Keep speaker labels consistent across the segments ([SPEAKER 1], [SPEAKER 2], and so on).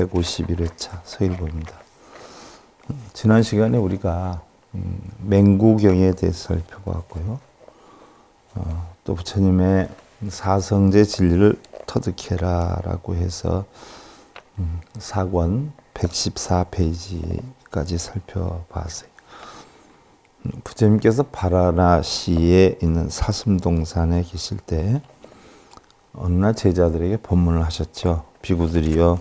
[SPEAKER 1] 351회차 서일보입니다. 지난 시간에 우리가 맹구경에 대해서 살펴봤고요. 또 부처님의 사성제 진리를 터득해라 라고 해서 사권 114페이지까지 살펴봤어요. 부처님께서 바라나시에 있는 사슴동산에 계실 때 어느 날 제자들에게 법문을 하셨죠. 비구들이여,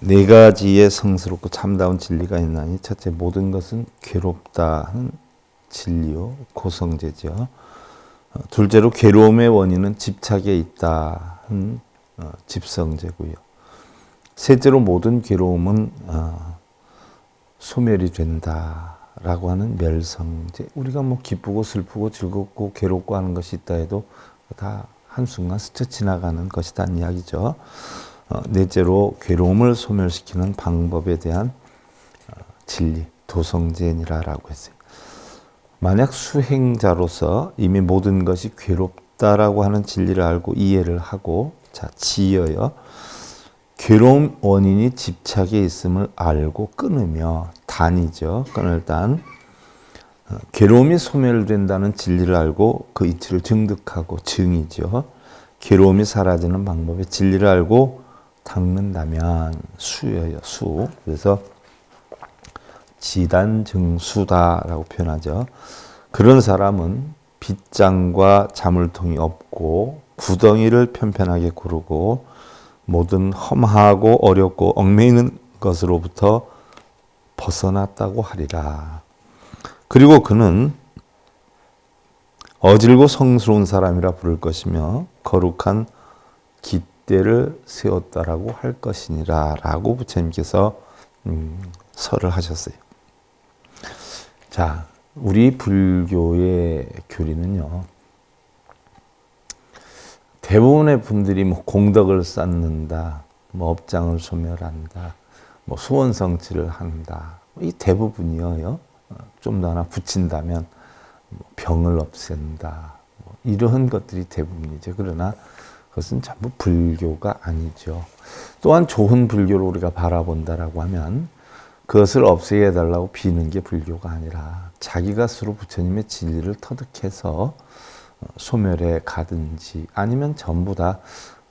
[SPEAKER 1] 네 가지의 성스럽고 참다운 진리가 있나니 첫째, 모든 것은 괴롭다 하는 진리요 고성제죠. 둘째로 괴로움의 원인은 집착에 있다 하는 집성제고요. 셋째로 모든 괴로움은 소멸이 된다라고 하는 멸성제. 우리가 뭐 기쁘고 슬프고 즐겁고 괴롭고 하는 것이 있다 해도 다 한순간 스쳐 지나가는 것이란 이야기죠. 넷째로 괴로움을 소멸시키는 방법에 대한 진리, 도성제니라라고 했어요. 만약 수행자로서 이미 모든 것이 괴롭다라고 하는 진리를 알고 이해를 하고, 자, 지어요. 괴로움 원인이 집착에 있음을 알고 끊으며, 단이죠. 끊을 단. 괴로움이 소멸된다는 진리를 알고 그 이치를 증득하고, 증이죠. 괴로움이 사라지는 방법의 진리를 알고 닦는다면, 수예요. 수. 그래서 지단증수다라고 표현하죠. 그런 사람은 빗장과 자물통이 없고 구덩이를 편편하게 고르고 모든 험하고 어렵고 얽매이는 것으로부터 벗어났다고 하리라. 그리고 그는 어질고 성스러운 사람이라 부를 것이며 거룩한 깃대를 세웠다라고 할 것이니라 라고 부처님께서 설을 하셨어요. 자, 우리 불교의 교리는요, 대부분의 분들이 뭐 공덕을 쌓는다, 뭐 업장을 소멸한다, 뭐 소원 성취를 한다, 이 대부분이요. 좀 더 하나 붙인다면 병을 없앤다, 뭐 이런 것들이 대부분이죠. 그러나 그것은 전부 불교가 아니죠. 또한 좋은 불교를 우리가 바라본다라고 하면 그것을 없애게 해달라고 비는 게 불교가 아니라 자기가 스스로 부처님의 진리를 터득해서 소멸해 가든지 아니면 전부 다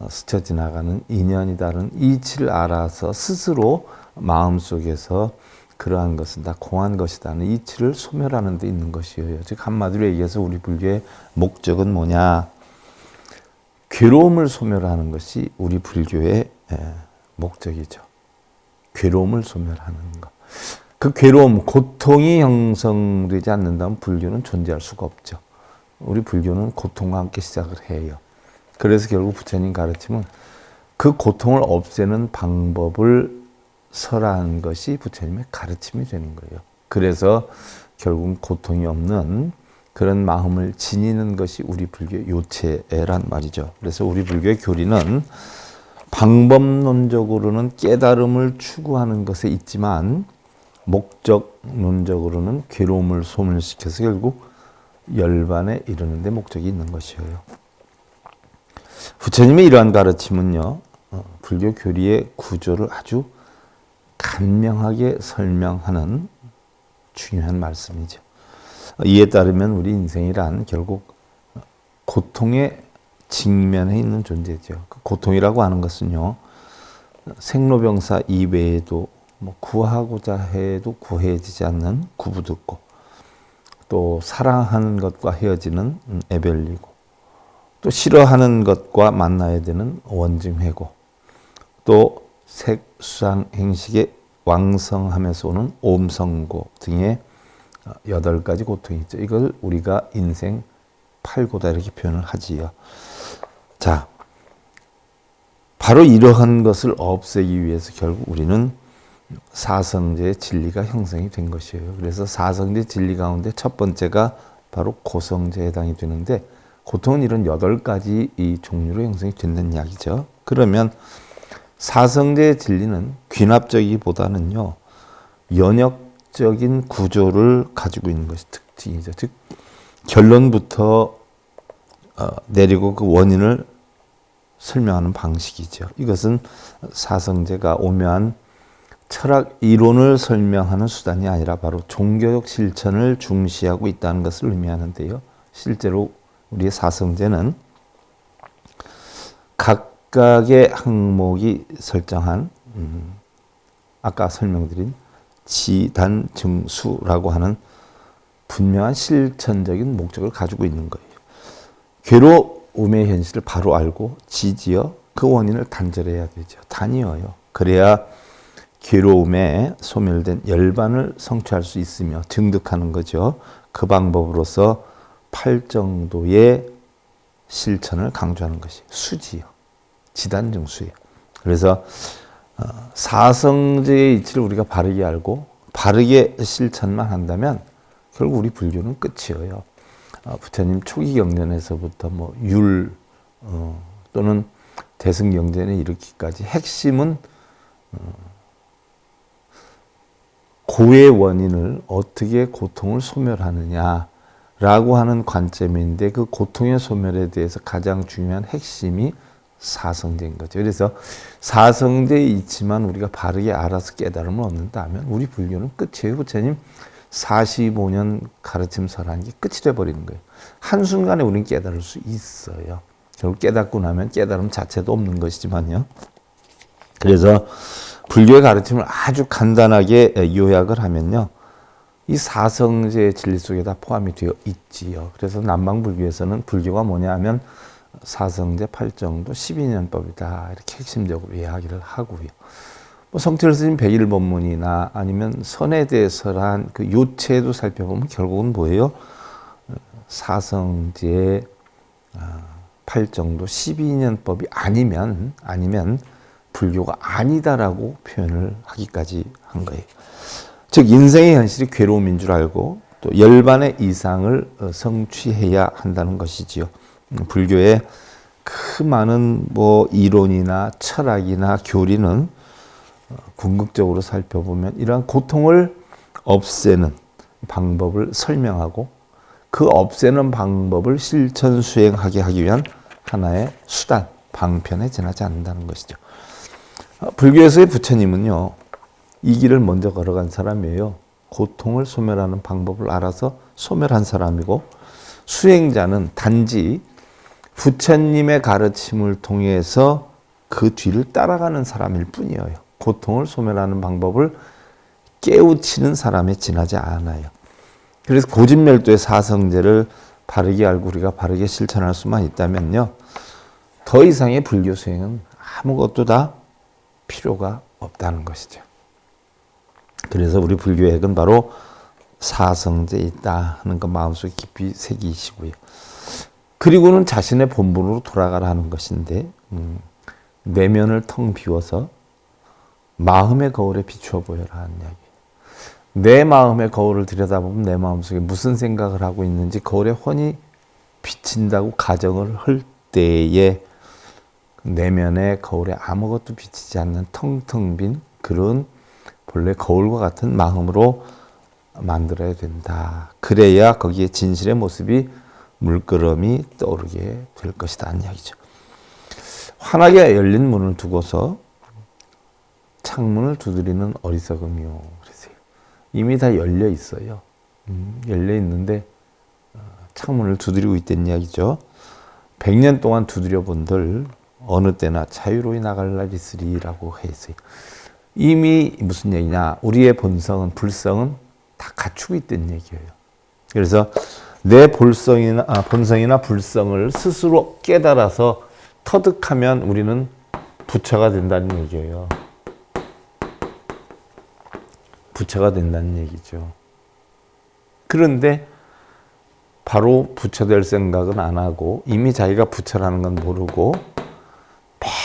[SPEAKER 1] 스쳐 지나가는 인연이다는 이치를 알아서 스스로 마음속에서 그러한 것은 다 공한 것이다는 이치를 소멸하는 데 있는 것이에요. 즉 한마디로 얘기해서 우리 불교의 목적은 뭐냐? 괴로움을 소멸하는 것이 우리 불교의 목적이죠. 괴로움을 소멸하는 것. 그 괴로움, 고통이 형성되지 않는다면 불교는 존재할 수가 없죠. 우리 불교는 고통과 함께 시작을 해요. 그래서 결국 부처님 가르침은 그 고통을 없애는 방법을 설한 것이 부처님의 가르침이 되는 거예요. 그래서 결국은 고통이 없는 그런 마음을 지니는 것이 우리 불교의 요체란 말이죠. 그래서 우리 불교의 교리는 방법론적으로는 깨달음을 추구하는 것에 있지만 목적론적으로는 괴로움을 소멸시켜서 결국 열반에 이르는 데 목적이 있는 것이에요. 부처님의 이러한 가르침은요, 불교 교리의 구조를 아주 간명하게 설명하는 중요한 말씀이죠. 이에 따르면 우리 인생이란 결국 고통에 직면해 있는 존재죠. 그 고통이라고 하는 것은요, 생로병사 이외에도 뭐 구하고자 해도 구해지지 않는 구부듣고, 또 사랑하는 것과 헤어지는 애별리고, 또 싫어하는 것과 만나야 되는 원증회고, 또 색수상 행식의 왕성하면서 오는 옴성고 등의 8가지 고통이 있죠. 이걸 우리가 인생 8고다 이렇게 표현을 하지요. 자, 바로 이러한 것을 없애기 위해서 결국 우리는 사성제의 진리가 형성이 된 것이에요. 그래서 사성제 진리 가운데 첫 번째가 바로 고성제에 해당이 되는데, 고통은 이런 8가지 이 종류로 형성이 된다는 이야기죠. 그러면 사성제의 진리는 귀납적이보다는요, 연역적인 구조를 가지고 있는 것이 특징이죠. 즉 결론부터 내리고 그 원인을 설명하는 방식이죠. 이것은 사성제가 오묘한 철학 이론을 설명하는 수단이 아니라 바로 종교적 실천을 중시하고 있다는 것을 의미하는데요. 실제로 우리의 사성제는 각각의 항목이 설정한 아까 설명드린 지단증수라고 하는 분명한 실천적인 목적을 가지고 있는 거예요. 괴로움의 현실을 바로 알고 지지어 그 원인을 단절해야 되죠. 단이어요. 그래야 괴로움에 소멸된 열반을 성취할 수 있으며 증득하는 거죠. 그 방법으로서 8정도의 실천을 강조하는 것이 수지요. 지단증수예요. 그래서 사성제의 이치를 우리가 바르게 알고 바르게 실천만 한다면 결국 우리 불교는 끝이에요. 부처님 초기 경전에서부터 뭐 율 또는 대승경전에 이르기까지 핵심은 고의 원인을 어떻게 고통을 소멸하느냐라고 하는 관점인데 그 고통의 소멸에 대해서 가장 중요한 핵심이 사성제인 거죠. 그래서 사성제의 이치만 우리가 바르게 알아서 깨달음을 얻는다면 우리 불교는 끝이에요. 부처님 45년 가르침설한 게 끝이 돼버리는 거예요. 한순간에 우리는 깨달을 수 있어요. 결국 깨닫고 나면 깨달음 자체도 없는 것이지만요. 그래서 불교의 가르침을 아주 간단하게 요약을 하면요. 이 사성제의 진리 속에 다 포함이 되어 있지요. 그래서 남방불교에서는 불교가 뭐냐 하면 사성제 8정도 12년법이다. 이렇게 핵심적으로 이야기를 하고요. 뭐 성철 스님 백일법문이나 아니면 선해대설한 그 요체도 살펴보면 결국은 뭐예요? 사성제 8정도 12년법이 아니면 불교가 아니다라고 표현을 하기까지 한 거예요. 즉 인생의 현실이 괴로움인 줄 알고 또 열반의 이상을 성취해야 한다는 것이지요. 불교의 그 많은 뭐 이론이나 철학이나 교리는 궁극적으로 살펴보면 이러한 고통을 없애는 방법을 설명하고 그 없애는 방법을 실천 수행하게 하기 위한 하나의 수단, 방편에 지나지 않는다는 것이죠. 불교에서의 부처님은요, 이 길을 먼저 걸어간 사람이에요. 고통을 소멸하는 방법을 알아서 소멸한 사람이고 수행자는 단지 부처님의 가르침을 통해서 그 뒤를 따라가는 사람일 뿐이에요. 고통을 소멸하는 방법을 깨우치는 사람에 지나지 않아요. 그래서 고진멸도의 사성제를 바르게 알고 우리가 바르게 실천할 수만 있다면요. 더 이상의 불교 수행은 아무것도 다 필요가 없다는 것이죠. 그래서 우리 불교의 핵은 바로 사성제에 있다 하는 것 마음속에 깊이 새기시고요. 그리고는 자신의 본분으로 돌아가라는 것인데 내면을 텅 비워서 마음의 거울에 비추어 보여라 하는 이야기. 내 마음의 거울을 들여다보면 내 마음속에 무슨 생각을 하고 있는지 거울에 훤히 비친다고 가정을 할 때에 내면의 거울에 아무것도 비치지 않는 텅텅 빈 그런 본래 거울과 같은 마음으로 만들어야 된다. 그래야 거기에 진실의 모습이 물끄러미 떠오르게 될 것이다 하는 이야기죠. 환하게 열린 문을 두고서 창문을 두드리는 어리석음이요. 그러세요. 이미 다 열려 있어요. 열려 있는데 창문을 두드리고 있다는 이야기죠. 100년 동안 두드려 본들 어느 때나 자유로이 나갈 날 있으리라고 했어요. 이미 무슨 얘기냐? 우리의 본성은 불성은 다 갖추고 있다는 얘기예요. 그래서 내 본성이나 불성을 스스로 깨달아서 터득하면 우리는 부처가 된다는 얘기예요. 부처가 된다는 얘기죠. 그런데 바로 부처 될 생각은 안 하고 이미 자기가 부처라는 건 모르고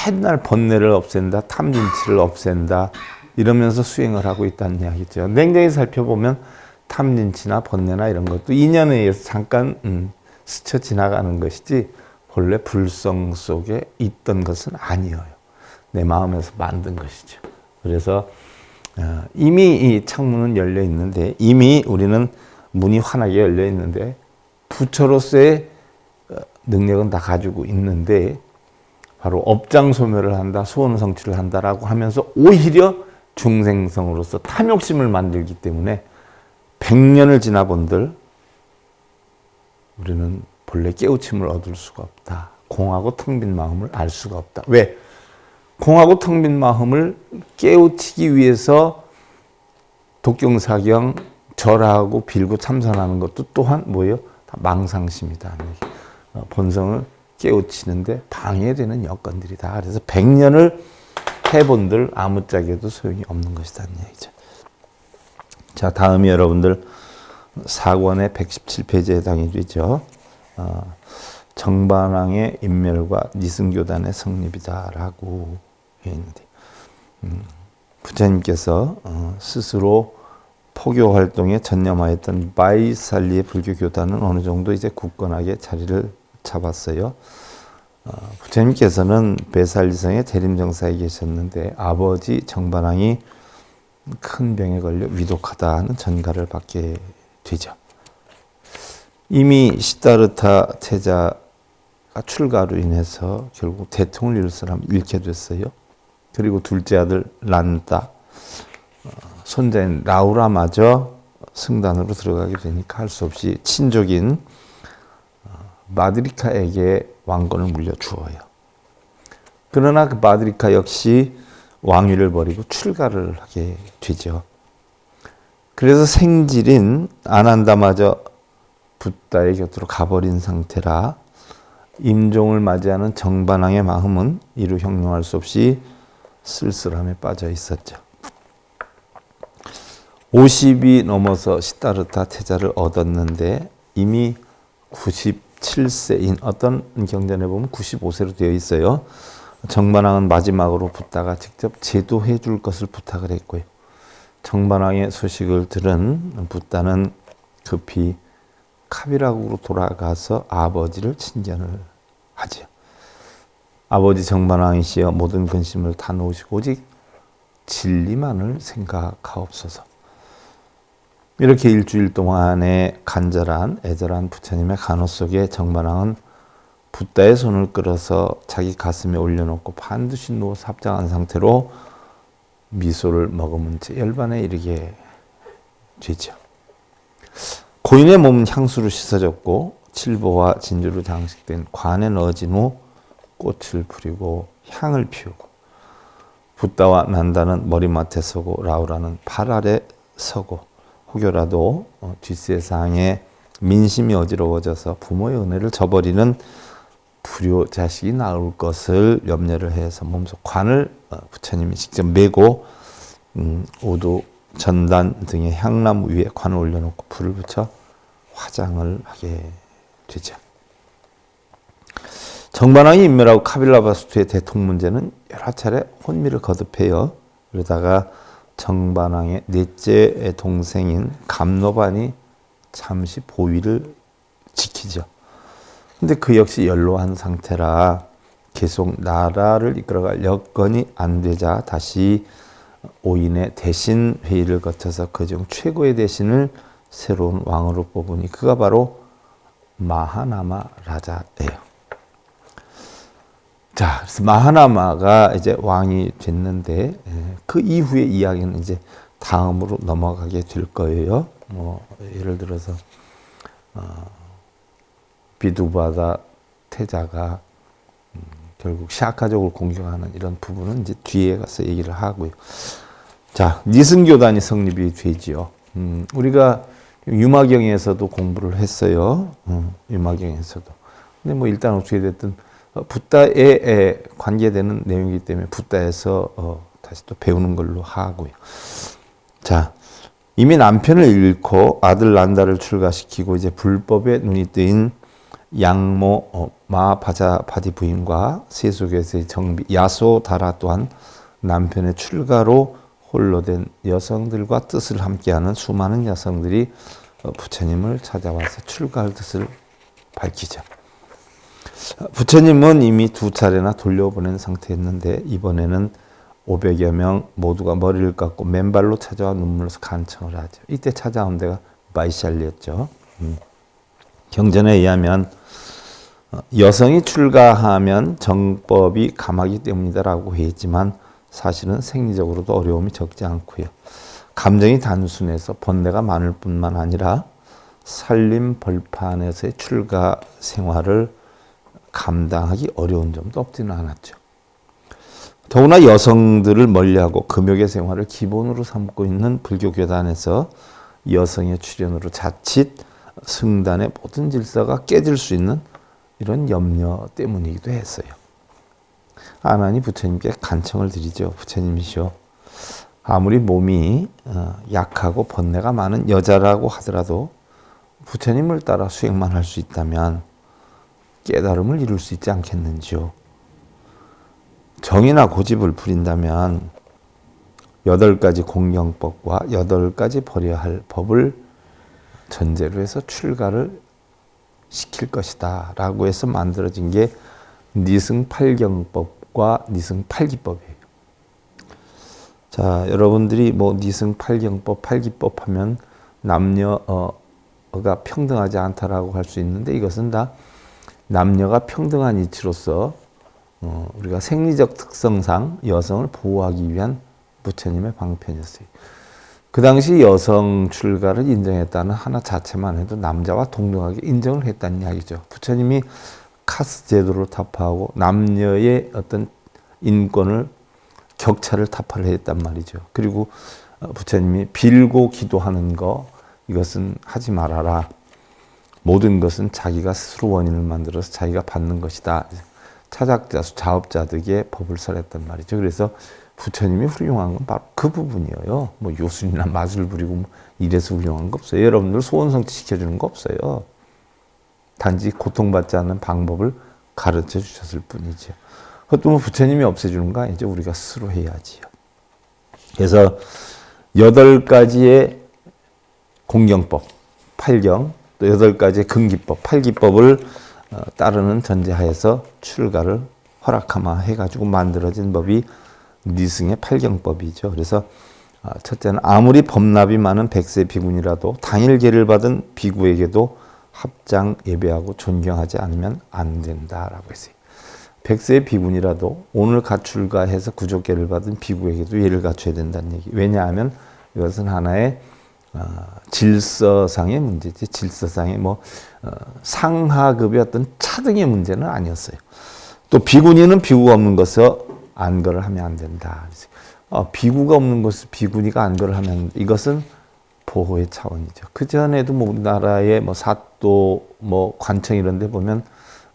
[SPEAKER 1] 맨날 번뇌를 없앤다, 탐진치를 없앤다 이러면서 수행을 하고 있다는 이야기죠. 냉정히 살펴보면 탐진치나 번뇌나 이런 것도 인연에 의해서 잠깐 스쳐 지나가는 것이지 본래 불성 속에 있던 것은 아니에요. 내 마음에서 만든 것이죠. 그래서 이미 이 창문은 열려 있는데 이미 우리는 문이 환하게 열려 있는데 부처로서의 능력은 다 가지고 있는데 바로 업장 소멸을 한다, 소원 성취를 한다라고 하면서 오히려 중생성으로서 탐욕심을 만들기 때문에 100년을 지나본들 우리는 본래 깨우침을 얻을 수가 없다. 공하고 텅 빈 마음을 알 수가 없다. 왜? 공하고 텅 빈 마음을 깨우치기 위해서 독경사경 절하고 빌고 참선하는 것도 또한 뭐예요? 다 망상심이다. 본성을 깨우치는데 방해되는 여건들이다. 그래서 100년을 해본들 아무짝에도 소용이 없는 것이다. 얘기죠. 자, 다음이 여러분들 사권의 117페이지에 해당이 되죠. 정반왕의 인멸과 니승교단의 성립이다라고 했는데 부처님께서 스스로 포교 활동에 전념하였던 바이살리의 불교 교단은 어느 정도 이제 굳건하게 자리를 잡았어요. 부처님께서는 베살리성의 대림정사에 계셨는데 아버지 정반왕이 큰 병에 걸려 위독하다는 전가를 받게 되죠. 이미 시다르타 태자가 출가로 인해서 결국 대통을 이룰 사람 잃게 됐어요. 그리고 둘째 아들 란다, 손자인 라우라마저 승단으로 들어가게 되니까 할 수 없이 친족인 마드리카에게 왕권을 물려주어요. 그러나 그 마드리카 역시 왕위를 버리고 출가를 하게 되죠. 그래서 생질인 아난다마저 붓다의 곁으로 가버린 상태라 임종을 맞이하는 정반왕의 마음은 이루 형용할 수 없이 쓸쓸함에 빠져 있었죠. 50이 넘어서 시다르타 태자를 얻었는데 이미 97세인 어떤 경전에 보면 95세로 되어 있어요. 정반왕은 마지막으로 붓다가 직접 제도해 줄 것을 부탁을 했고요. 정반왕의 소식을 들은 붓다는 급히 카비라국으로 돌아가서 아버지를 친견을 하죠. 아버지 정반왕이시여 모든 근심을 다 놓으시고 오직 진리만을 생각하옵소서. 이렇게 일주일 동안의 간절한 애절한 부처님의 간호 속에 정반왕은 붓다의 손을 끌어서 자기 가슴에 올려놓고 반드시 누워서 합장한 상태로 미소를 머금은 채 열반에 이르게 되죠. 고인의 몸은 향수로 씻어졌고 칠보와 진주로 장식된 관에 넣어진 후 꽃을 부리고 향을 피우고 붓다와 난다는 머리맡에 서고 라우라는 발 아래 서고 혹여라도 뒷세상에 민심이 어지러워져서 부모의 은혜를 저버리는 불효 자식이 나올 것을 염려를 해서 몸속 관을 부처님이 직접 메고 오도 전단 등의 향나무 위에 관을 올려놓고 불을 붙여 화장을 하게 되죠. 정반왕이 인멸하고 카빌라바스투의 대통 문제는 여러 차례 혼미를 거듭해요. 그러다가 정반왕의 넷째 동생인 감노반이 잠시 보위를 지키죠. 근데 그 역시 연로한 상태라 계속 나라를 이끌어갈 여건이 안 되자 다시 오인의 대신 회의를 거쳐서 그중 최고의 대신을 새로운 왕으로 뽑으니 그가 바로 마하나마 라자예요. 자, 그래서 마하나마가 이제 왕이 됐는데 그 이후의 이야기는 이제 다음으로 넘어가게 될 거예요. 예를 들어서 비두바다 태자가 결국 샤카족을 공격하는 이런 부분은 이제 뒤에 가서 얘기를 하고요. 자, 니승교단이 성립이 되지요. 우리가 유마경에서도 공부를 했어요. 유마경에서도. 근데 뭐 일단 어떻게 됐든 붓다에 관계되는 내용이기 때문에 붓다에서 다시 또 배우는 걸로 하고요. 자, 이미 남편을 잃고 아들 난다를 출가시키고 이제 불법에 눈이 뜨인 양모 마바자바디 부인과 세속에서의 정비 야소다라 또한 남편의 출가로 홀로 된 여성들과 뜻을 함께하는 수많은 여성들이 부처님을 찾아와서 출가할 뜻을 밝히죠. 부처님은 이미 2차례나 돌려보낸 상태였는데 이번에는 500여 명 모두가 머리를 깎고 맨발로 찾아와 눈물로서 간청을 하죠. 이때 찾아온 데가 바이샬리였죠. 경전에 의하면 여성이 출가하면 정법이 감하기 때문이다라고 했지만 사실은 생리적으로도 어려움이 적지 않고요. 감정이 단순해서 번뇌가 많을 뿐만 아니라 살림 벌판에서의 출가 생활을 감당하기 어려운 점도 없지는 않았죠. 더구나 여성들을 멀리하고 금욕의 생활을 기본으로 삼고 있는 불교 교단에서 여성의 출현으로 자칫 승단의 모든 질서가 깨질 수 있는 이런 염려 때문이기도 했어요. 아나니 부처님께 간청을 드리죠. 부처님이시오. 아무리 몸이 약하고 번뇌가 많은 여자라고 하더라도 부처님을 따라 수행만 할 수 있다면 깨달음을 이룰 수 있지 않겠는지요. 정이나 고집을 부린다면 8가지 공경법과 8가지 버려야 할 법을 전제로 해서 출가를 시킬 것이다 라고 해서 만들어진 게 니승팔경법과 니승팔기법이에요. 자, 여러분들이 뭐 니승팔경법, 팔기법 하면 남녀가 평등하지 않다라고 할 수 있는데 이것은 다 남녀가 평등한 이치로서 우리가 생리적 특성상 여성을 보호하기 위한 부처님의 방편이었어요. 그 당시 여성 출가를 인정했다는 하나 자체만 해도 남자와 동등하게 인정을 했다는 이야기죠. 부처님이 카스 제도를 타파하고 남녀의 어떤 인권을 격차를 타파를 했단 말이죠. 그리고 부처님이 빌고 기도하는 거 이것은 하지 말아라. 모든 것은 자기가 스스로 원인을 만들어서 자기가 받는 것이다. 차작자수, 자업자득의 법을 설했단 말이죠. 그래서 부처님이 훌륭한 건 바로 그 부분이에요. 뭐 요술이나 마술 부리고 뭐 이래서 훌륭한 거 없어요. 여러분들 소원성취 시켜주는 거 없어요. 단지 고통받지 않는 방법을 가르쳐 주셨을 뿐이죠. 그것도 뭐 부처님이 없애주는 거 아니죠. 우리가 스스로 해야지요. 그래서 8가지의 공경법, 8경, 또 8가지의 근기법, 8기법을 따르는 전제하에서 출가를 허락하마 해가지고 만들어진 법이 니승의 8경법이죠. 그래서 첫째는 아무리 법납이 많은 백세 비군이라도 당일 계를 받은 비구에게도 합장 예배하고 존경하지 않으면 안 된다라고 했어요. 백세 비군이라도 오늘 가출가해서 구족계를 받은 비구에게도 예를 갖춰야 된다는 얘기. 왜냐하면 이것은 하나의 질서상의 문제지. 질서상의 상하급의 어떤 차등의 문제는 아니었어요. 또 비구니는 비구가 없는 것을 안거를 하면 안 된다. 비구가 없는 것을 비구니가 안거를 하면 안 된다. 이것은 보호의 차원이죠. 그 전에도 우리나라의 사또 관청 이런 데 보면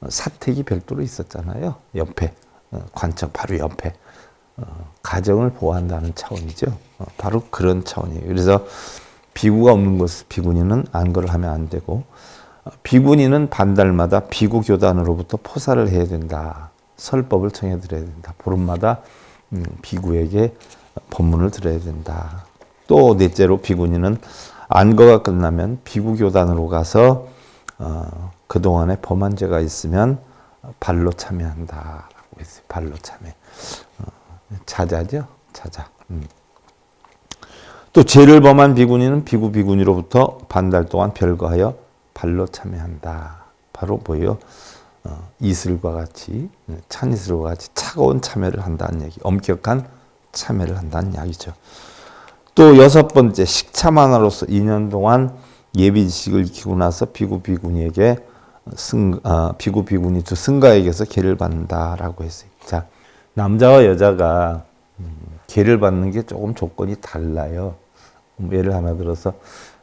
[SPEAKER 1] 사택이 별도로 있었잖아요. 옆에 관청 바로 옆에 가정을 보호한다는 차원이죠. 바로 그런 차원이에요. 그래서 비구가 없는 것을 비구니는 안거를 하면 안 되고 비구니는 반달마다 비구 교단으로부터 포사를 해야 된다. 설법을 청해드려야 된다. 보름마다 비구에게 법문을 들어야 된다. 또 넷째로 비구니는 안거가 끝나면 비구 교단으로 가서 그동안에 범한 죄가 있으면 발로 참여한다라고 했어요. 발로 참여. 자자죠? 자자. 또 죄를 범한 비구니는 비구니로부터 반달 동안 별거하여 발로 참여한다. 바로 뭐예요? 이슬과 같이 찬이슬과 같이 차가운 참여를 한다는 얘기. 엄격한 참여를 한다는 이야기죠. 또 6번째 식참하나로서 2년 동안 예비지식을 익히고 나서 비구니에게 비구니 두 승가에게서 계를 받는다라고 했어요. 자, 남자와 여자가 계를 받는 게 조금 조건이 달라요. 예를 하나 들어서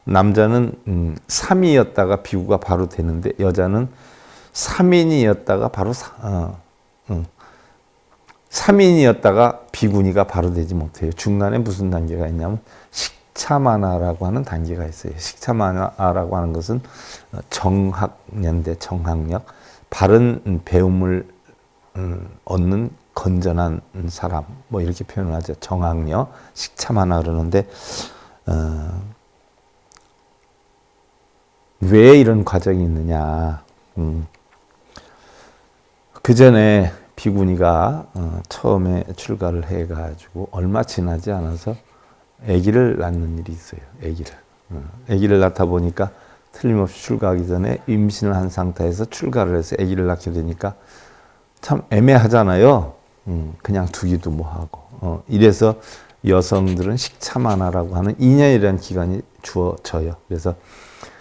[SPEAKER 1] 남자는 3이었다가 비구가 바로 되는데 여자는 3인이었다가 바로 3인이었다가 비구니가 바로 되지 못해요. 중간에 무슨 단계가 있냐면 식차만화라고 하는 단계가 있어요. 식차만화라고 하는 것은 정학년대, 정학력, 바른 배움을 얻는 건전한 사람, 이렇게 표현을 하죠. 정학력, 식차만화 그러는데 왜 이런 과정이 있느냐? 그 전에 비구니가 처음에 출가를 해가지고 얼마 지나지 않아서 아기를 낳는 일이 있어요. 아기를 낳다 보니까 틀림없이 출가하기 전에 임신을 한 상태에서 출가를 해서 아기를 낳게 되니까 참 애매하잖아요. 그냥 두기도 뭐하고. 이래서 여성들은 식차만화라고 하는 2년이라는 기간이 주어져요. 그래서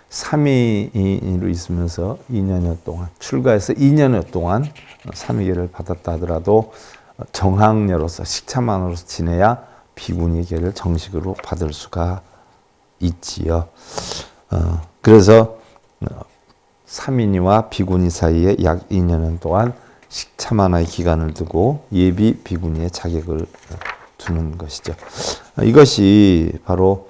[SPEAKER 1] 3위로 있으면서 2년여 동안, 출가해서 2년여 동안 3위계를 받았다 하더라도 정학녀로서 식차만으로서 지내야 비구니 계를 정식으로 받을 수가 있지요. 그래서 3인이와 비구니 사이에 약 2년 동안 식차만화의 기간을 두고 예비 비구니의 자격을 두는 것이죠. 이것이 바로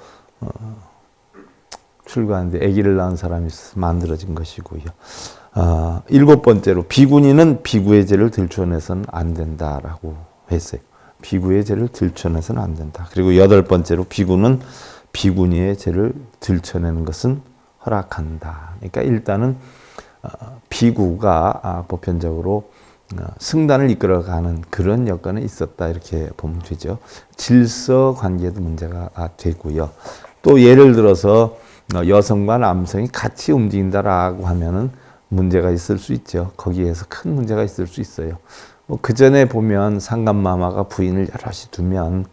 [SPEAKER 1] 출가하는데 아기를 낳은 사람이 있어서 만들어진 것이고요. 7번째로 비구니는 비구의 죄를 들춰내서는 안 된다라고 했어요. 비구의 죄를 들춰내서는 안 된다. 그리고 8번째로 비구는 비구니의 죄를 들춰내는 것은 허락한다. 그러니까 일단은 비구가 보편적으로 승단을 이끌어가는 그런 여건에 있었다 이렇게 보면 되죠. 질서 관계도 문제가 되고요. 또 예를 들어서 여성과 남성이 같이 움직인다라고 하면은 문제가 있을 수 있죠. 거기에서 큰 문제가 있을 수 있어요. 그 전에 보면 상감마마가 부인을 여럿이 두면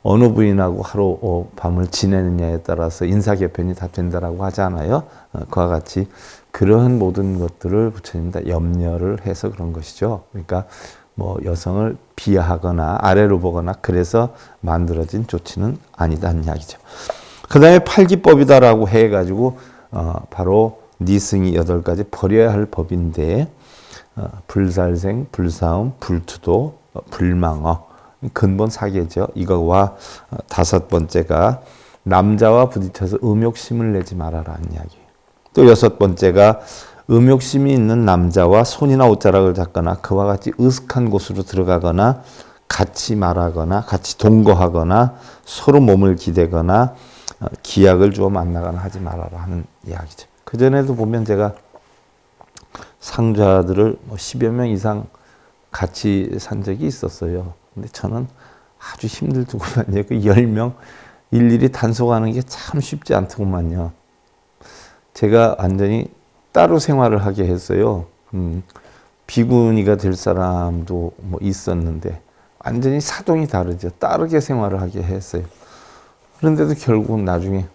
[SPEAKER 1] 어느 부인하고 하루 밤을 지내느냐에 따라서 인사개편이 다 된다라고 하잖아요. 그와 같이 그러한 모든 것들을 부처님 다 염려를 해서 그런 것이죠. 그러니까 뭐 여성을 비하하거나 아래로 보거나 그래서 만들어진 조치는 아니다는 이야기죠. 그 다음에 팔기법이다라고 해가지고 바로 니승이 8가지 버려야 할 법인데 불살생, 불사음, 불투도, 불망어 근본 4개죠. 이거와 5번째가 남자와 부딪혀서 음욕심을 내지 말아라는 이야기. 또 6번째가 음욕심이 있는 남자와 손이나 옷자락을 잡거나 그와 같이 으슥한 곳으로 들어가거나 같이 말하거나 같이 동거하거나 서로 몸을 기대거나 기약을 주어 만나거나 하지 말아라 하는 이야기죠. 그전에도 보면 제가 상좌들을 10여 명 이상 같이 산 적이 있었어요. 근데 저는 아주 힘들더구만요. 그 10명 일일이 단속하는 게 참 쉽지 않더구만요. 제가 완전히 따로 생활을 하게 했어요. 비구니가 될 사람도 뭐 있었는데 완전히 사동이 다르죠. 다르게 생활을 하게 했어요. 그런데도 결국은 나중에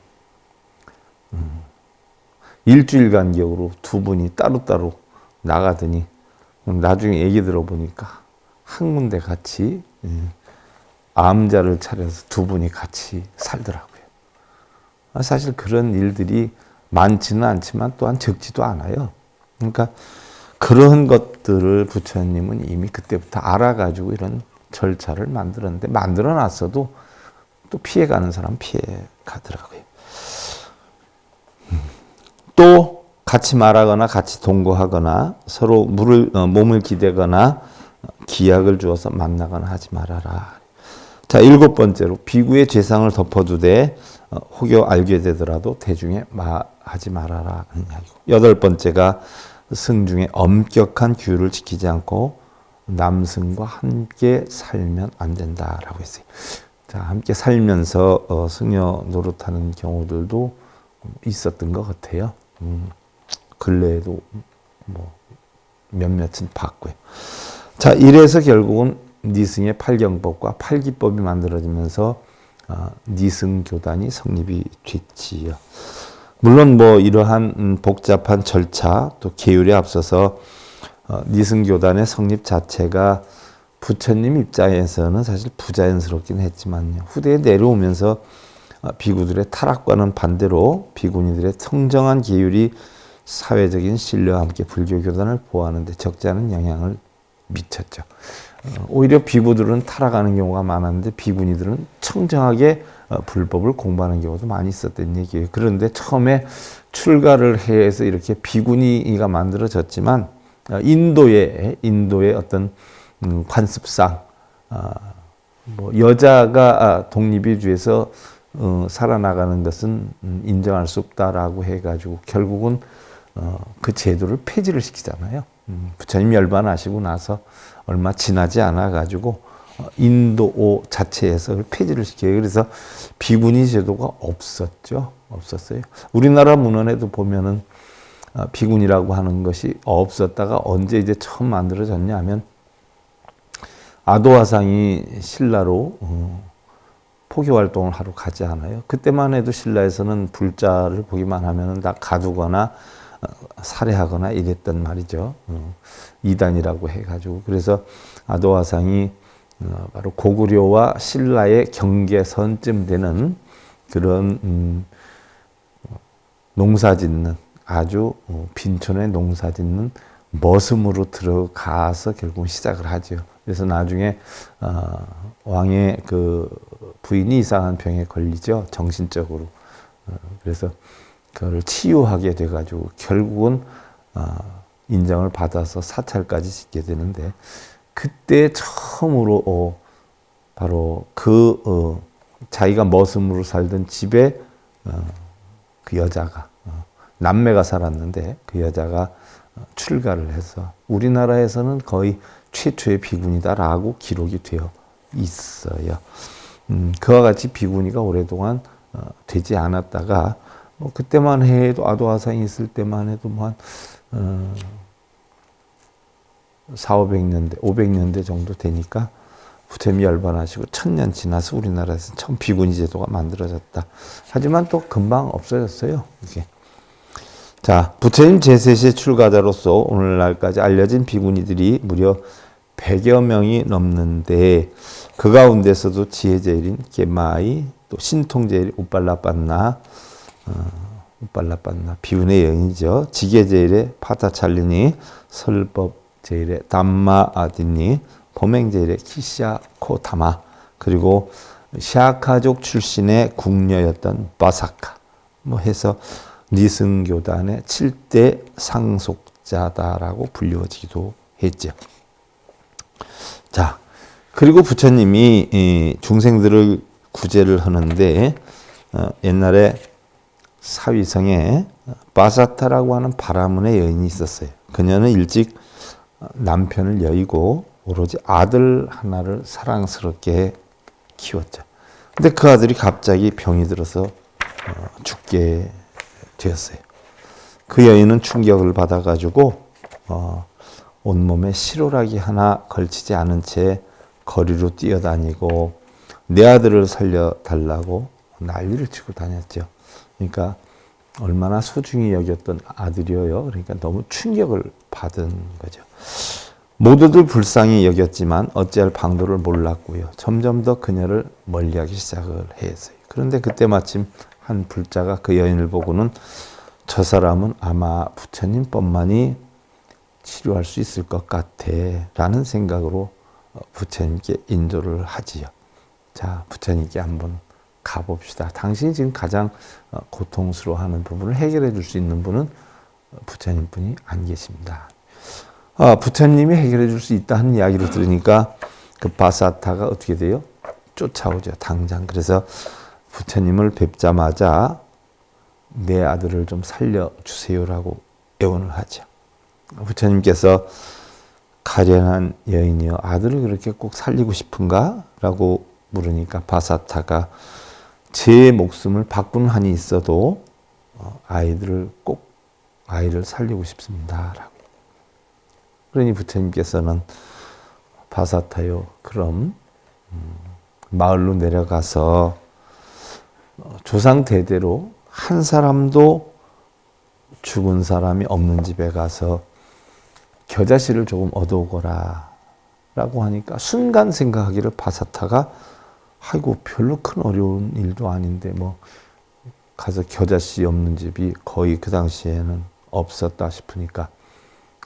[SPEAKER 1] 일주일 간격으로 두 분이 따로따로 나가더니 나중에 얘기 들어보니까 한 군데 같이 암자를 차려서 두 분이 같이 살더라고요. 사실 그런 일들이 많지는 않지만 또한 적지도 않아요. 그러니까 그런 것들을 부처님은 이미 그때부터 알아가지고 이런 절차를 만들었는데 만들어놨어도 또 피해가는 사람 피해가더라고요. 또 같이 말하거나 같이 동거하거나 서로 몸을 기대거나 기약을 주어서 만나거나 하지 말아라. 자, 7번째로 비구의 죄상을 덮어두되 혹여 알게 되더라도 대중에 하지 말아라 하는 이야기고 8번째가 승중에 엄격한 규율을 지키지 않고 남승과 함께 살면 안 된다라고 했어요. 자, 함께 살면서 승려 노릇하는 경우들도 있었던 것 같아요. 근래에도 뭐 몇몇은 봤고요. 자, 이래서 결국은 니승의 팔경법과 팔기법이 만들어지면서 니승교단이 성립이 됐지요. 물론 뭐 이러한 복잡한 절차 또 계율에 앞서서 니승교단의 성립 자체가 부처님 입장에서는 사실 부자연스럽긴 했지만요. 후대에 내려오면서 비구들의 타락과는 반대로 비구니들의 청정한 계율이 사회적인 신뢰와 함께 불교교단을 보호하는 데 적지 않은 영향을 미쳤죠. 오히려 비구들은 타락하는 경우가 많았는데 비구니들은 청정하게 불법을 공부하는 경우도 많이 있었던 얘기예요. 그런데 처음에 출가를 해서 이렇게 비구니가 만들어졌지만 인도의 어떤 관습상 뭐 여자가 독립주의에서 살아나가는 것은 인정할 수 없다라고 해가지고 결국은 그 제도를 폐지를 시키잖아요. 부처님 열반하시고 나서 얼마 지나지 않아 가지고 인도 자체에서 폐지를 시켜요. 그래서 비구니 제도가 없었어요. 우리나라 문헌에도 보면은 비군이라고 하는 것이 없었다가 언제 이제 처음 만들어졌냐 하면 아도화상이 신라로 포교 활동을 하러 가지 않아요. 그때만 해도 신라에서는 불자를 보기만 하면은 다 가두거나 살해하거나 이랬단 말이죠. 이단이라고 해가지고. 그래서 아도화상이 바로 고구려와 신라의 경계선쯤 되는 그런 농사짓는 아주 빈촌에 농사짓는 머슴으로 들어가서 결국 시작을 하죠. 그래서 나중에 왕의 그 부인이 이상한 병에 걸리죠. 정신적으로. 그래서 그걸 치유하게 돼가지고 결국은 인정을 받아서 사찰까지 짓게 되는데 그때 처음으로 바로 그 자기가 머슴으로 살던 집에 그 여자가 남매가 살았는데 그 여자가 출가를 해서 우리나라에서는 거의 최초의 비구니다라고 기록이 되어 있어요. 그와 같이 비구니가 오랫동안 되지 않았다가 그때만 해도 아도화상이 있을 때만 해도 뭐 한 400~500년대, 500년대 정도 되니까 부처님이 열반하시고 1000년 지나서 우리나라에서 처음 비구니 제도가 만들어졌다. 하지만 또 금방 없어졌어요. 이게. 자, 부처님 제3세 출가자로서 오늘날까지 알려진 비구니들이 무려 100여 명이 넘는데 그 가운데서도 지혜제일인 게마이, 또 신통제일 우빨라빤나, 비운의 여인이죠. 지게제일의 파타찰리니, 설법제일의 담마아디니, 범행제일의 키샤코타마, 그리고 샤카족 출신의 궁녀였던 바사카, 뭐 해서 니승교단의 7대 상속자다라고 불리워지기도 했죠. 자, 그리고 부처님이 중생들을 구제를 하는데 옛날에 사위성에 바사타라고 하는 바라문의 여인이 있었어요. 그녀는 일찍 남편을 여의고 오로지 아들 하나를 사랑스럽게 키웠죠. 근데 그 아들이 갑자기 병이 들어서 죽게 되었어요. 그 여인은 충격을 받아가지고 온몸에 실오라기 하나 걸치지 않은 채 거리로 뛰어다니고 내 아들을 살려달라고 난리를 치고 다녔죠. 그러니까 얼마나 소중히 여겼던 아들이어요. 그러니까 너무 충격을 받은 거죠. 모두들 불쌍히 여겼지만 어찌할 방도를 몰랐고요. 점점 더 그녀를 멀리하기 시작을 했어요. 그런데 그때 마침 한 불자가 그 여인을 보고는 저 사람은 아마 부처님뿐만이 치료할 수 있을 것 같아 라는 생각으로 부처님께 인도를 하지요. 자, 부처님께 한번 가봅시다. 당신이 지금 가장 고통스러워하는 부분을 해결해 줄 수 있는 분은 부처님뿐이 안 계십니다. 부처님이 해결해 줄 수 있다 하는 이야기를 들으니까 그 바사타가 어떻게 돼요? 쫓아오죠. 당장. 그래서 부처님을 뵙자마자 내 아들을 좀 살려주세요라고 애원을 하죠. 부처님께서 가련한 여인이여 아들을 그렇게 꼭 살리고 싶은가? 라고 물으니까 바사타가 제 목숨을 바꾸는 한이 있어도 아이를 살리고 싶습니다. 라고. 그러니 부처님께서는 바사타요, 그럼 마을로 내려가서 조상 대대로 한 사람도 죽은 사람이 없는 집에 가서 겨자씨를 조금 얻어오거라 라고 하니까 순간 생각하기를 바사타가 아이고 별로 큰 어려운 일도 아닌데 뭐 가서 겨자씨 없는 집이 거의 그 당시에는 없었다 싶으니까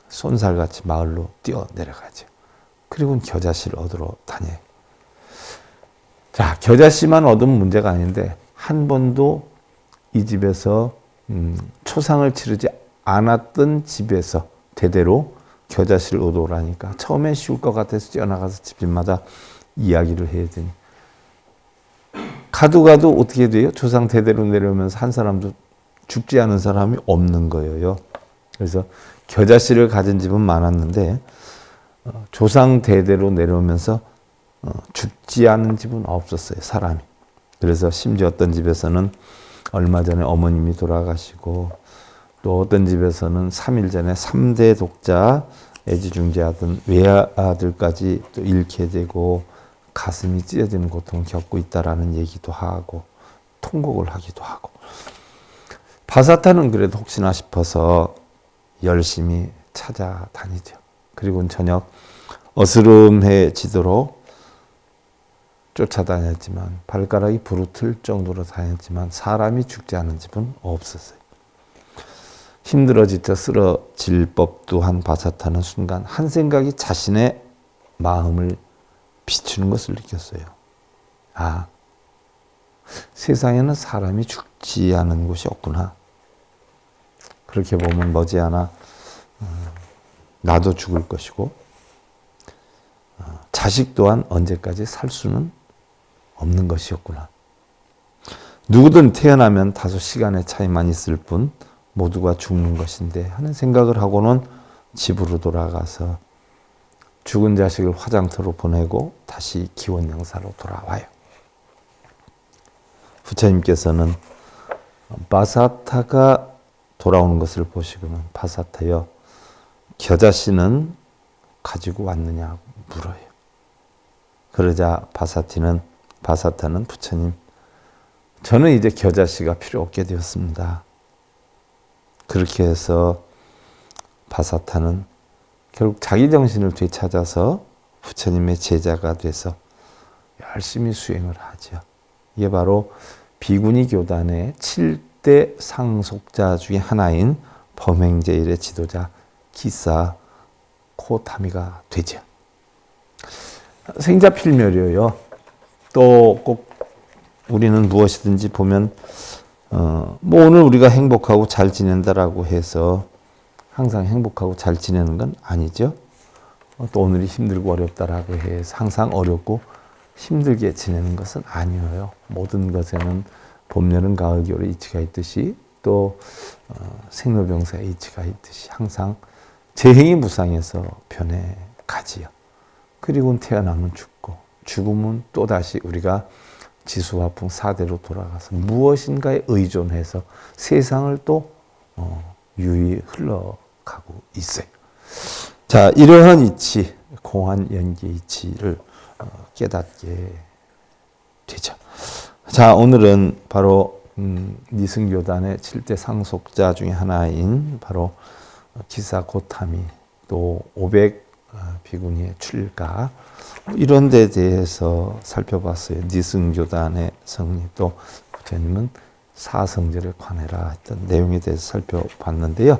[SPEAKER 1] 쏜살같이 마을로 뛰어 내려가죠. 그리고는 겨자씨를 얻으러 다녀요. 자, 겨자씨만 얻으면 문제가 아닌데 한 번도 이 집에서 초상을 치르지 않았던 집에서 대대로 겨자씨를 얻어오라니까 처음엔 쉬울 것 같아서 뛰어나가서 집집마다 이야기를 해야 되니 가도 어떻게 돼요? 조상 대대로 내려오면서 한 사람도 죽지 않은 사람이 없는 거예요. 그래서 겨자씨를 가진 집은 많았는데 조상 대대로 내려오면서 죽지 않은 집은 없었어요, 사람이. 그래서 심지어 어떤 집에서는 얼마 전에 어머님이 돌아가시고, 또 어떤 집에서는 3일 전에 3대 독자 애지중지하던 외아들까지 또 잃게 되고 가슴이 찢어지는 고통을 겪고 있다라는 얘기도 하고 통곡을 하기도 하고. 바사타는 그래도 혹시나 싶어서 열심히 찾아다니죠. 그리고 저녁 어스름해지도록 쫓아다녔지만, 발가락이 부르틀 정도로 다녔지만 사람이 죽지 않은 집은 없었어요. 힘들어 지쳐 쓰러질 법도 한 바사타는 순간 한 생각이 자신의 마음을 비추는 것을 느꼈어요. 아, 세상에는 사람이 죽지 않은 곳이 없구나. 그렇게 보면 머지않아 나도 죽을 것이고, 자식 또한 언제까지 살 수는 없는 것이었구나. 누구든 태어나면 다소 시간의 차이만 있을 뿐 모두가 죽는 것인데 하는 생각을 하고는 집으로 돌아가서 죽은 자식을 화장터로 보내고 다시 기원영사로 돌아와요. 부처님께서는 바사타가 돌아오는 것을 보시고는, 바사타여, 겨자씨는 가지고 왔느냐고 물어요. 그러자 바사타는 부처님, 저는 이제 겨자씨가 필요 없게 되었습니다. 그렇게 해서 바사타는 결국 자기 정신을 되찾아서 부처님의 제자가 돼서 열심히 수행을 하죠. 이게 바로 비구니 교단의 7대 상속자 중에 하나인 범행제일의 지도자 기사 코타미가 되죠. 생자필멸이에요. 또 꼭 우리는 무엇이든지 보면 뭐 오늘 우리가 행복하고 잘 지낸다라고 해서 항상 행복하고 잘 지내는 건 아니죠. 또 오늘이 힘들고 어렵다라고 해서 항상 어렵고 힘들게 지내는 것은 아니에요. 모든 것에는 봄, 여름, 가을, 겨울의 이치가 있듯이, 또 생로병사의 이치가 있듯이 항상 재행이 무상해서 변해가지요. 그리고 태어나면 죽고, 죽으면 또다시 우리가 지수화풍 4대로 돌아가서 무엇인가에 의존해서 세상을 또 유유히 흘러가고 있어요. 자, 이러한 이치, 공한 연기의 이치를 깨닫게 되죠. 자, 오늘은 바로 니승교단의 7대 상속자 중에 하나인 바로 기사 고타미, 또 500 비구니의 출가, 이런 데 대해서 살펴봤어요. 니승교단의 성리, 또 부처님은 사성제를 관해라 했던 내용에 대해서 살펴봤는데요.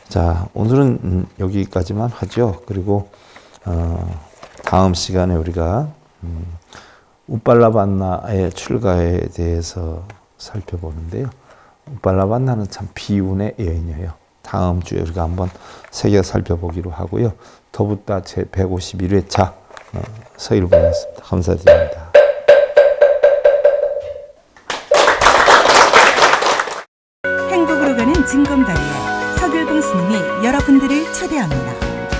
[SPEAKER 1] 자, 오늘은 여기까지만 하죠. 그리고 다음 시간에 우리가 우빨라반나의 출가에 대해서 살펴보는데요. 우빨라반나는 참 비운의 여인이에요. 다음 주에 우리가 한번 새겨 살펴보기로 하고요. 더붓다 제 151회차 서일보였습니다. 감사드립니다.
[SPEAKER 2] 행복으로 가는 진검다리에 서길봉 스님이 여러분들을 초대합니다.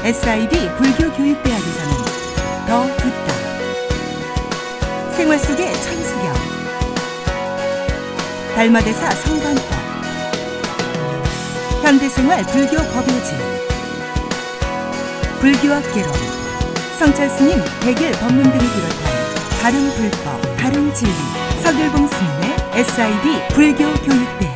[SPEAKER 2] SIB 불교교육대학에서는 더 듣다, 생활 속의 천수경, 달마대사 성관법, 현대생활 불교 법요지, 불교학 개론, 성찰스님 백일 법문 등을 비롯한 다른 불법, 다른 진리, 서길봉 스님의 SIB 불교교육대